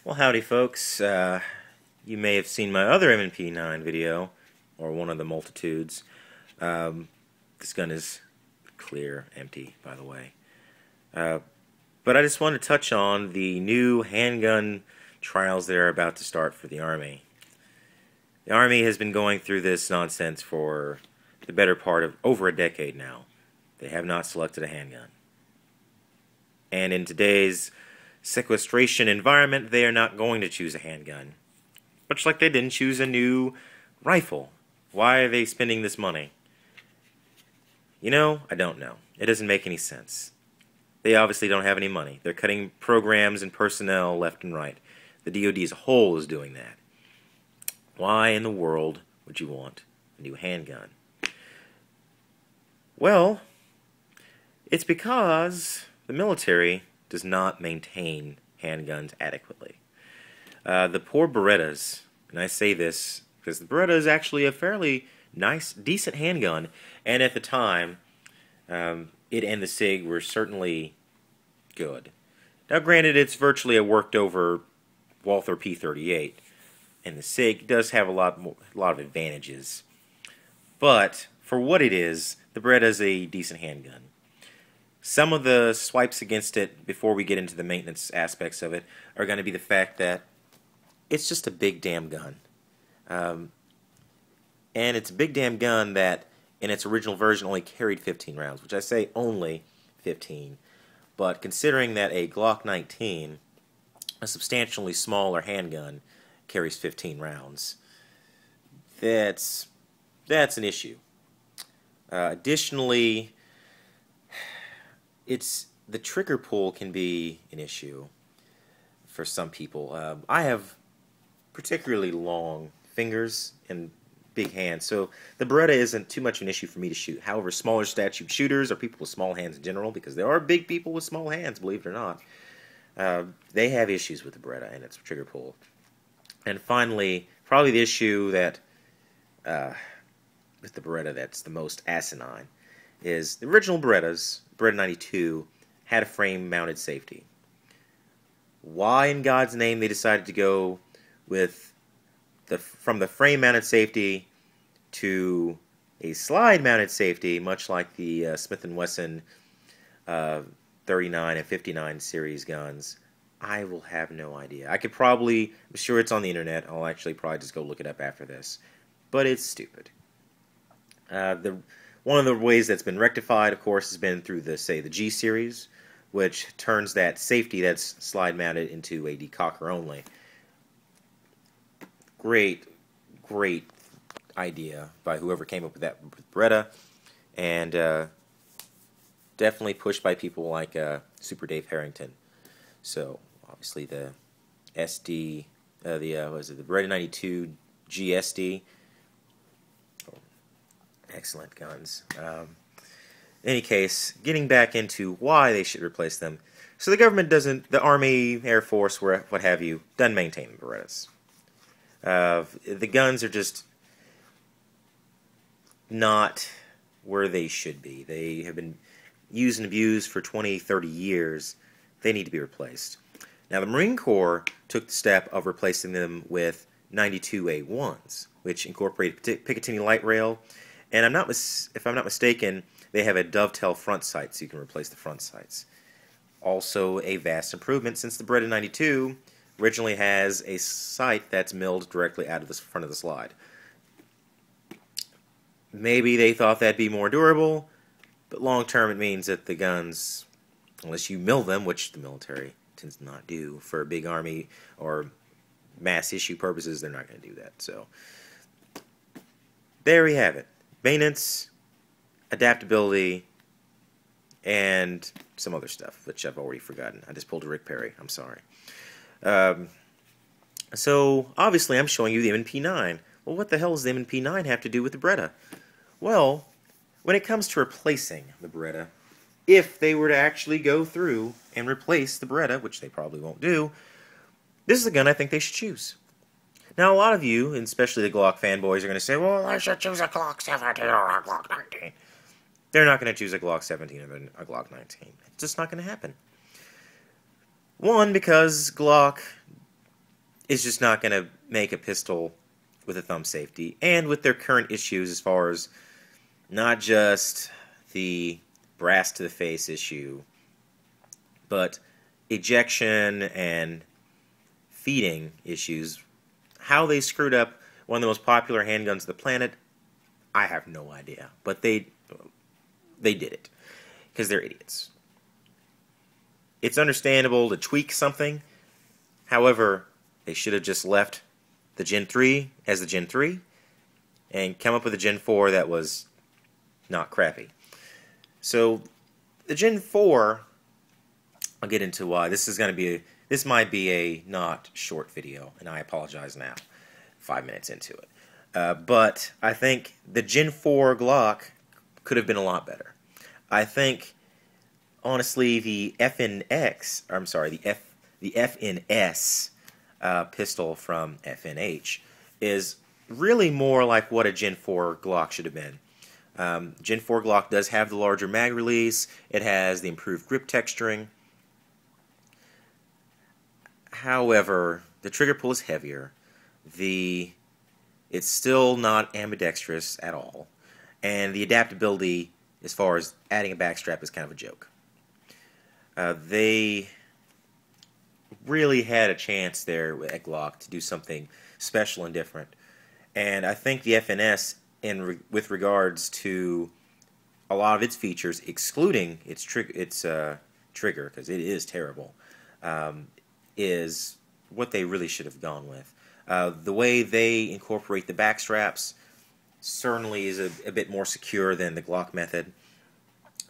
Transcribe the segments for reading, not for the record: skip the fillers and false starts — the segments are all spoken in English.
Well, howdy folks. You may have seen my other M&P9 video, or one of the multitudes. This gun is clear, empty, by the way. But I just want to touch on the new handgun trials that are about to start for the Army. The Army has been going through this nonsense for the better part of over a decade now. They have not selected a handgun. And in today's sequestration environment, they are not going to choose a handgun. Much like they didn't choose a new rifle. Why are they spending this money? You know, I don't know. It doesn't make any sense. They obviously don't have any money. They're cutting programs and personnel left and right. The DoD as a whole is doing that. Why in the world would you want a new handgun? Well, it's because the military does not maintain handguns adequately. The poor Berettas, and I say this because the Beretta is actually a fairly nice, decent handgun, and at the time, it and the SIG were certainly good. Now granted, it's virtually a worked over Walther P38, and the SIG does have a lot of advantages. But for what it is, the Beretta is a decent handgun. Some of the swipes against it, before we get into the maintenance aspects of it, are going to be the fact that it's just a big damn gun. And it's a big damn gun that, in its original version, only carried 15 rounds, which I say only 15. But considering that a Glock 19, a substantially smaller handgun, carries 15 rounds, that's an issue. Additionally, the trigger pull can be an issue for some people. I have particularly long fingers and big hands, so the Beretta isn't too much of an issue for me to shoot. However, smaller statute shooters or people with small hands in general, because there are big people with small hands, believe it or not, they have issues with the Beretta and its trigger pull. And finally, probably the issue that with the Beretta that's the most asinine is the original Berettas, Beretta 92, had a frame-mounted safety. Why in God's name they decided to go with from the frame-mounted safety to a slide-mounted safety, much like the Smith & Wesson 39 and 59 series guns, I will have no idea. I'm sure it's on the internet. I'll actually probably just go look it up after this. But it's stupid. One of the ways that's been rectified, of course, has been through the G series, which turns that safety that's slide-mounted into a decocker only. Great idea by whoever came up with that with Beretta, and definitely pushed by people like Super Dave Harrington. So obviously the SD, the Beretta 92 GSD. Excellent guns. In any case, getting back into why they should replace them. So the government doesn't, the Army, Air Force, what have you, doesn't maintain the Berettas. The guns are just not where they should be. They have been used and abused for 20, 30 years. They need to be replaced. Now the Marine Corps took the step of replacing them with 92A1s, which incorporate Picatinny light rail. And if I'm not mistaken, they have a dovetail front sight, so you can replace the front sights. Also a vast improvement, since the Beretta 92 originally has a sight that's milled directly out of the front of the slide. Maybe they thought that'd be more durable, but long term it means that the guns, unless you mill them, which the military tends to not do for a big army or mass issue purposes, they're not going to do that. So there we have it. Maintenance, adaptability, and some other stuff, which I've already forgotten. I just pulled a Rick Perry. I'm sorry. So, obviously, I'm showing you the M&P9. Well, what the hell does the M&P9 have to do with the Beretta? Well, when it comes to replacing the Beretta, if they were to actually go through and replace the Beretta, which they probably won't do, this is a gun I think they should choose. Now, a lot of you, and especially the Glock fanboys, are going to say, well, I should choose a Glock 17 or a Glock 19. They're not going to choose a Glock 17 or a Glock 19. It's just not going to happen. One, because Glock is just not going to make a pistol with a thumb safety. And with their current issues as far as not just the brass to the face issue, but ejection and feeding issues, how they screwed up one of the most popular handguns of the planet, I have no idea. But they did it because they're idiots. It's understandable to tweak something. However, they should have just left the Gen 3 as the Gen 3 and come up with a Gen 4 that was not crappy. So the Gen 4, I'll get into why. This might be a not short video, and I apologize now, 5 minutes into it. But I think the Gen 4 Glock could have been a lot better. I think, honestly, the FNS pistol from FNH is really more like what a Gen 4 Glock should have been. Gen 4 Glock does have the larger mag release. It has the improved grip texturing. However, the trigger pull is heavier. It's still not ambidextrous at all. And the adaptability as far as adding a backstrap is kind of a joke. They really had a chance there at Glock to do something special and different. And I think the FNS, with regards to a lot of its features, excluding its trigger, because it is terrible, is what they really should have gone with. The way they incorporate the backstraps certainly is a bit more secure than the Glock method.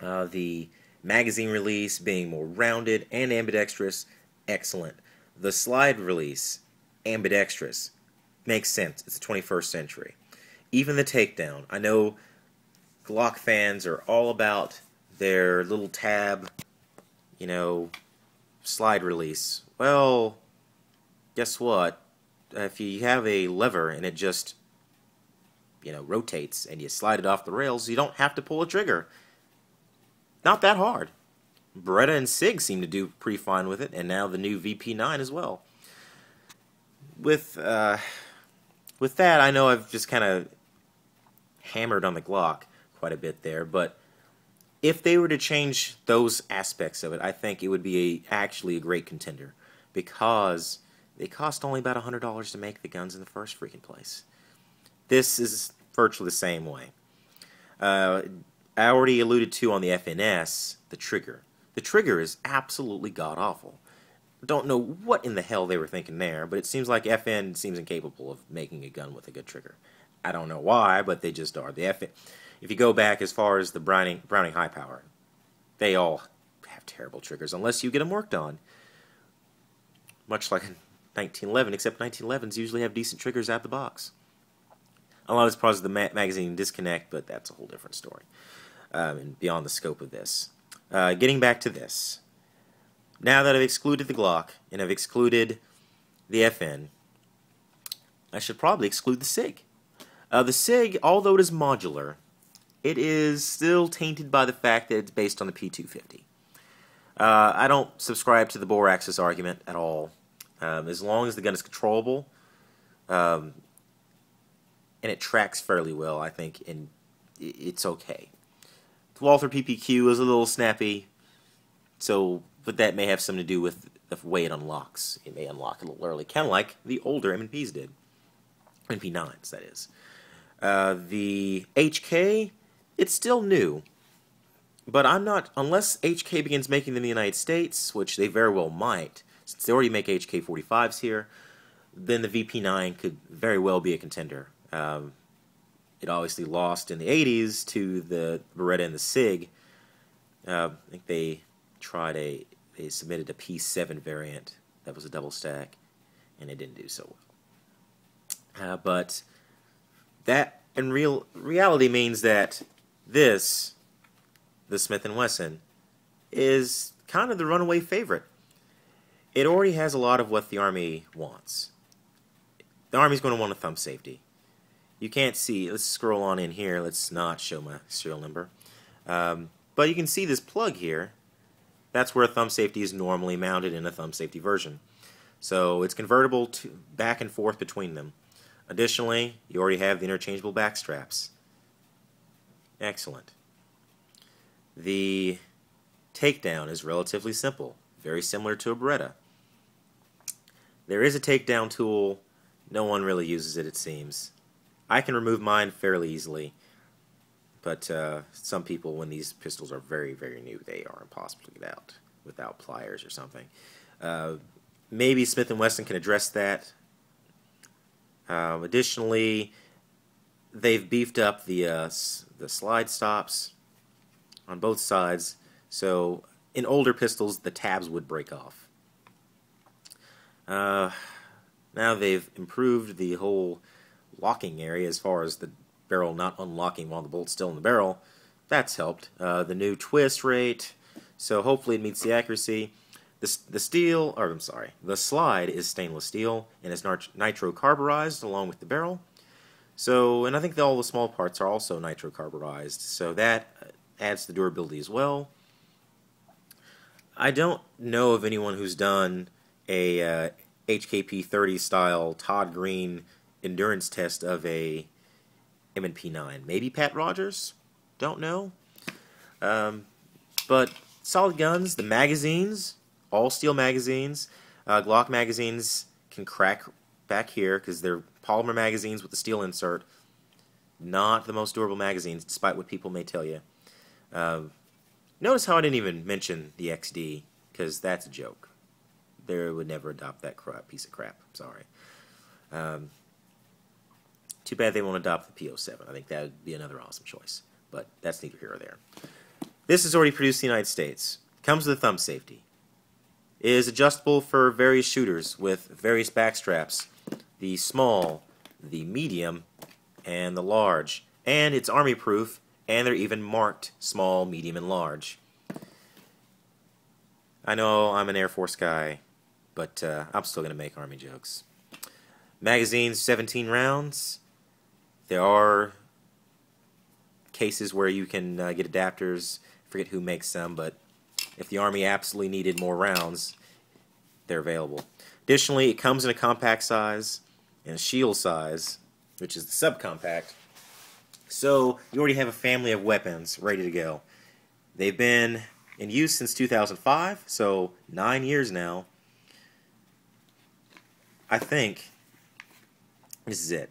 The magazine release being more rounded and ambidextrous, excellent. The slide release, ambidextrous, makes sense. It's the 21st century. Even the takedown. I know Glock fans are all about their little tab, slide release. Well, guess what? If you have a lever and it just, rotates and you slide it off the rails, you don't have to pull a trigger. Not that hard. Beretta and SIG seem to do pretty fine with it, and now the new VP9 as well. With that, I know I've just kind of hammered on the Glock quite a bit there, but if they were to change those aspects of it, I think it would be actually a great contender, because they cost only about $100 to make the guns in the first freaking place. This is virtually the same way. I already alluded to on the FNS, the trigger. The trigger is absolutely god-awful. Don't know what in the hell they were thinking there, but it seems like FN seems incapable of making a gun with a good trigger. I don't know why, but they just are. The FN, if you go back as far as the Browning High Power, they all have terrible triggers unless you get them worked on. Much like 1911, except 1911s usually have decent triggers out the box. A lot of it's because of the magazine disconnect, but that's a whole different story, and beyond the scope of this. Getting back to this, now that I've excluded the Glock and I've excluded the FN, I should probably exclude the SIG. The SIG, although it is modular, it is still tainted by the fact that it's based on the P250. I don't subscribe to the bore axis argument at all. As long as the gun is controllable, and it tracks fairly well, I think, and it's okay. The Walther PPQ is a little snappy, but that may have something to do with the way it unlocks. It may unlock a little early, kind of like the older M&Ps did. MP9s, that is. The HK, it's still new, but I'm not, unless HK begins making them in the United States, which they very well might, since they already make HK45s here, then the VP9 could very well be a contender. It obviously lost in the 80s to the Beretta and the SIG. I think they submitted a P7 variant that was a double stack, and it didn't do so well. But that in reality means that this, the Smith & Wesson, is kind of the runaway favorite. It already has a lot of what the Army wants. The Army's going to want a thumb safety. You can't see, let's scroll on in here, let's not show my serial number. But you can see this plug here. That's where a thumb safety is normally mounted in a thumb safety version. So it's convertible to back and forth between them. Additionally, you already have the interchangeable back straps. Excellent. The takedown is relatively simple, very similar to a Beretta. There is a takedown tool. No one really uses it, it seems. I can remove mine fairly easily, but some people, when these pistols are very, very new, they are impossible to get out without pliers or something. Maybe Smith & Wesson can address that. Additionally, they've beefed up the slide stops on both sides, so in older pistols the tabs would break off. Now they've improved the whole locking area as far as the barrel not unlocking while the bolt's still in the barrel. That's helped. The new twist rate, so hopefully it meets the accuracy. The slide is stainless steel and is nitro carburized along with the barrel. So, and I think all the small parts are also nitro carburized, so that adds to the durability as well. I don't know of anyone who's done a HKP 30 style Todd Green endurance test of a M&P 9. Maybe Pat Rogers? Don't know. But solid guns. The magazines, all steel magazines. Glock magazines can crack back here because they're polymer magazines with the steel insert. Not the most durable magazines, despite what people may tell you. Notice how I didn't even mention the XD, because that's a joke. They would never adopt that piece of crap. I'm sorry. Too bad they won't adopt the P07. I think that would be another awesome choice. But that's neither here or there. This is already produced in the United States. Comes with a thumb safety. It is adjustable for various shooters with various back straps. The small, the medium, and the large. And it's army proof, and they're even marked small, medium, and large. I know I'm an Air Force guy, but I'm still going to make Army jokes. Magazines, 17 rounds. There are cases where you can get adapters. I forget who makes them, but if the Army absolutely needed more rounds, they're available. Additionally, it comes in a compact size and a shield size, which is the subcompact. So you already have a family of weapons ready to go. They've been in use since 2005, so 9 years now. I think this is it.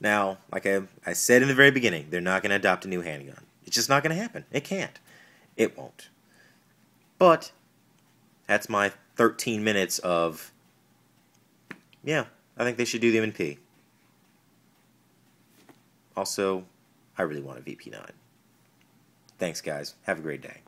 Now, like I said in the very beginning, they're not going to adopt a new handgun. It's just not going to happen. It can't. It won't. But that's my 13 minutes of, yeah, I think they should do the M&P. Also, I really want a VP9. Thanks, guys. Have a great day.